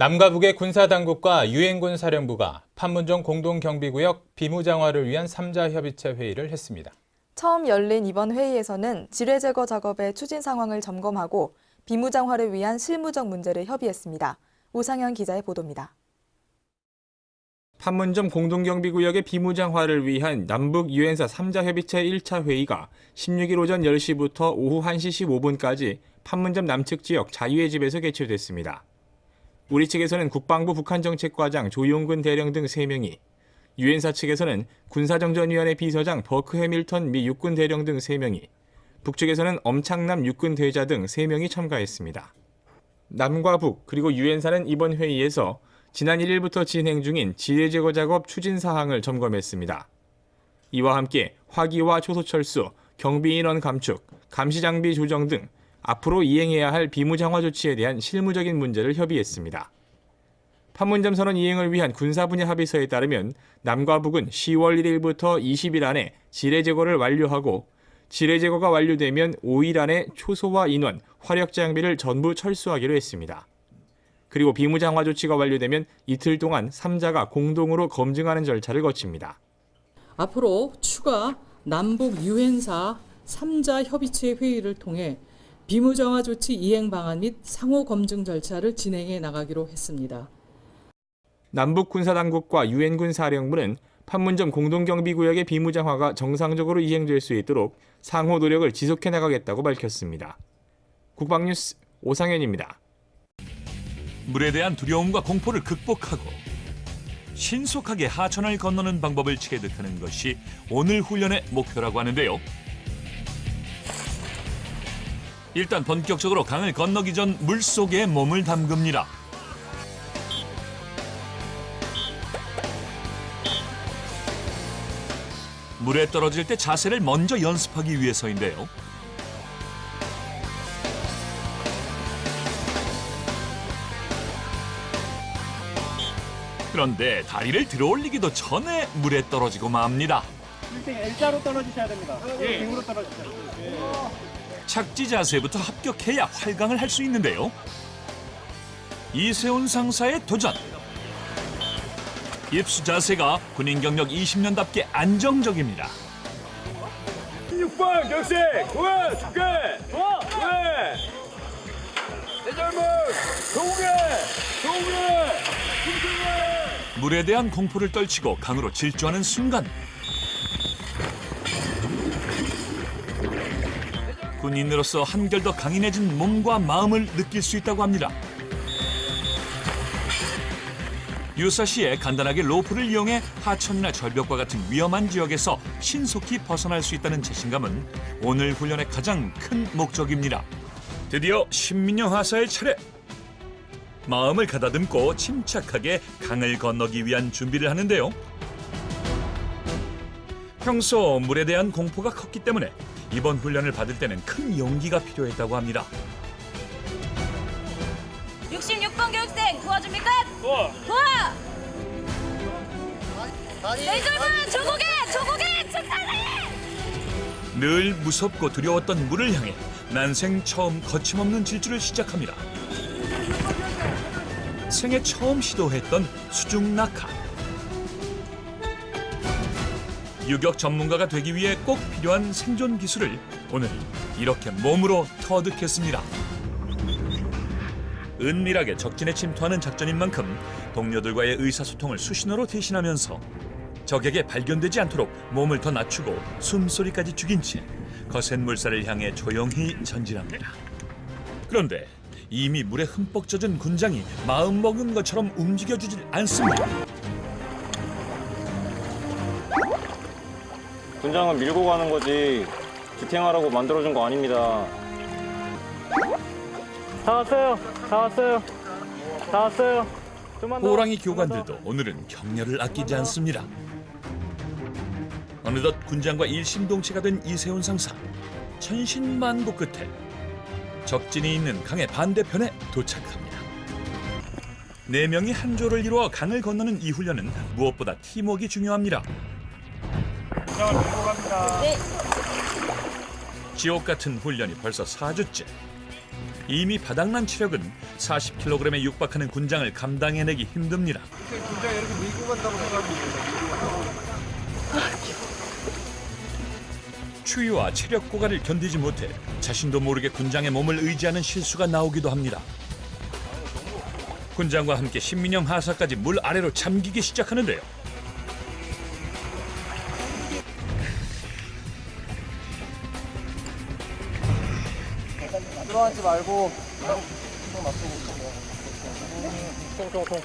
남과 북의 군사당국과 유엔군 사령부가 판문점 공동경비구역 비무장화를 위한 3자 협의체 회의를 했습니다. 처음 열린 이번 회의에서는 지뢰 제거 작업의 추진 상황을 점검하고 비무장화를 위한 실무적 문제를 협의했습니다. 오상현 기자의 보도입니다. 판문점 공동경비구역의 비무장화를 위한 남북 유엔사 3자 협의체 1차 회의가 16일 오전 10시부터 오후 1시 15분까지 판문점 남측 지역 자유의 집에서 개최됐습니다. 우리 측에서는 국방부 북한정책과장 조용근 대령 등 3명이, 유엔사 측에서는 군사정전위원회 비서장 버크 해밀턴 미 육군 대령 등 3명이, 북측에서는 엄창남 육군 대자 등 3명이 참가했습니다. 남과 북 그리고 유엔사는 이번 회의에서 지난 1일부터 진행 중인 지뢰 제거 작업 추진 사항을 점검했습니다. 이와 함께 화기와 초소철수, 경비인원 감축, 감시장비 조정 등 앞으로 이행해야 할 비무장화 조치에 대한 실무적인 문제를 협의했습니다. 판문점 선언 이행을 위한 군사 분야 합의서에 따르면 남과 북은 10월 1일부터 20일 안에 지뢰 제거를 완료하고, 지뢰 제거가 완료되면 5일 안에 초소와 인원, 화력 장비를 전부 철수하기로 했습니다. 그리고 비무장화 조치가 완료되면 이틀 동안 3자가 공동으로 검증하는 절차를 거칩니다. 앞으로 추가 남북 유엔사 3자 협의체 회의를 통해 비무장화 조치 이행 방안 및 상호 검증 절차를 진행해 나가기로 했습니다. 남북 군사당국과 유엔군 사령부는 판문점 공동경비구역의 비무장화가 정상적으로 이행될 수 있도록 상호 노력을 지속해 나가겠다고 밝혔습니다. 국방뉴스 오상현입니다. 물에 대한 두려움과 공포를 극복하고 신속하게 하천을 건너는 방법을 체득하는 것이 오늘 훈련의 목표라고 하는데요. 일단 본격적으로 강을 건너기 전 물속에 몸을 담급니다. 물에 떨어질 때 자세를 먼저 연습하기 위해서인데요. 그런데 다리를 들어올리기도 전에 물에 떨어지고 맙니다. 일단 L자로 떨어지셔야 됩니다. 등으로 떨어지셔야 됩니다. 착지 자세부터 합격해야 활강을 할 수 있는데요. 이세훈 상사의 도전. 입수 자세가 군인 경력 20년답게 안정적입니다. 6번 경식! 고야! 축구! 좋아! 왜? 대절문! 동해! 물에 대한 공포를 떨치고 강으로 질주하는 순간, 군인으로서 한결 더 강인해진 몸과 마음을 느낄 수 있다고 합니다. 유사시에 간단하게 로프를 이용해 하천이나 절벽과 같은 위험한 지역에서 신속히 벗어날 수 있다는 자신감은 오늘 훈련의 가장 큰 목적입니다. 드디어 신민영 하사의 차례. 마음을 가다듬고 침착하게 강을 건너기 위한 준비를 하는데요. 평소 물에 대한 공포가 컸기 때문에 이번 훈련을 받을 때는 큰 용기가 필요했다고 합니다. 66번 교육생 도와줍니까? 도와! 내절문 조국에 축사해! 늘 무섭고 두려웠던 물을 향해 난생 처음 거침없는 질주를 시작합니다. 생애 처음 시도했던 수중 낙하. 유격 전문가가 되기 위해 꼭 필요한 생존 기술을 오늘 이렇게 몸으로 터득했습니다. 은밀하게 적진에 침투하는 작전인 만큼 동료들과의 의사소통을 수신호로 대신하면서 적에게 발견되지 않도록 몸을 더 낮추고 숨소리까지 죽인 채 거센 물살을 향해 조용히 전진합니다. 그런데 이미 물에 흠뻑 젖은 군장이 마음먹은 것처럼 움직여주질 않습니다. 군장은 밀고 가는 거지 지탱하라고 만들어준 거 아닙니다. 다 왔어요. 호랑이 교관들도 오늘은 격려를 아끼지 않습니다. 어느덧 군장과 일심동체가 된 이세훈 상사. 천신만고 끝에 적진이 있는 강의 반대편에 도착합니다. 4명이 한 조를 이루어 강을 건너는 이 훈련은 무엇보다 팀워크가 중요합니다. 네. 지옥 같은 훈련이 벌써 4주째. 이미 바닥난 체력은 40kg에 육박하는 군장을 감당해내기 힘듭니다. 군장 이렇게 밀고 간다고 생각합니다. 추위와 체력 고갈을 견디지 못해 자신도 모르게 군장의 몸을 의지하는 실수가 나오기도 합니다. 군장과 함께 신민영 하사까지 물 아래로 잠기기 시작하는데요. 들어가지 말고.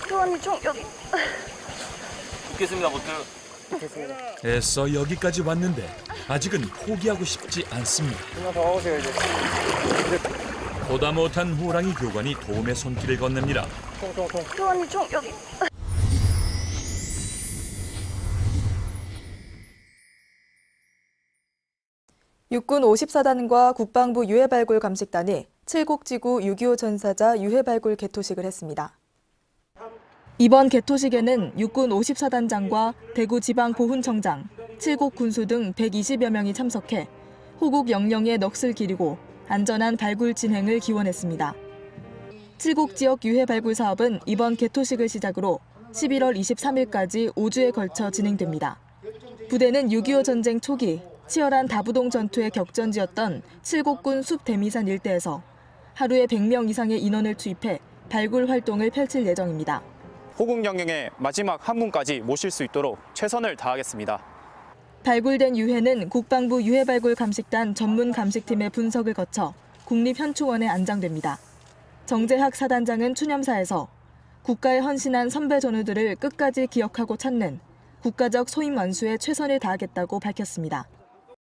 교원이 총 여기. 붙겠습니다, 보트. 애써 여기까지 왔는데 아직은 포기하고 싶지 않습니다. 그냥 더 가보세요, 이제. 보다 못한 호랑이 교관이 도움의 손길을 건넵니다. 교원이 총 여기. 육군 54단과 국방부 유해발굴 감식단이 칠곡지구 6.25 전사자 유해발굴 개토식을 했습니다. 이번 개토식에는 육군 54단장과 대구지방보훈청장, 칠곡 군수 등 120여 명이 참석해 호국 영령의 넋을 기리고 안전한 발굴 진행을 기원했습니다. 칠곡 지역 유해 발굴 사업은 이번 개토식을 시작으로 11월 23일까지 5주에 걸쳐 진행됩니다. 부대는 6.25 전쟁 초기 치열한 다부동 전투의 격전지였던 칠곡군 숲대미산 일대에서 하루에 100명 이상의 인원을 투입해 발굴 활동을 펼칠 예정입니다. 호국 영령의 마지막 한문까지 모실 수 있도록 최선을 다하겠습니다. 발굴된 유해는 국방부 유해발굴 감식단 전문 감식팀의 분석을 거쳐 국립현충원에 안장됩니다. 정재학 사단장은 추념사에서 국가에 헌신한 선배 전우들을 끝까지 기억하고 찾는 국가적 소임 완수에 최선을 다하겠다고 밝혔습니다.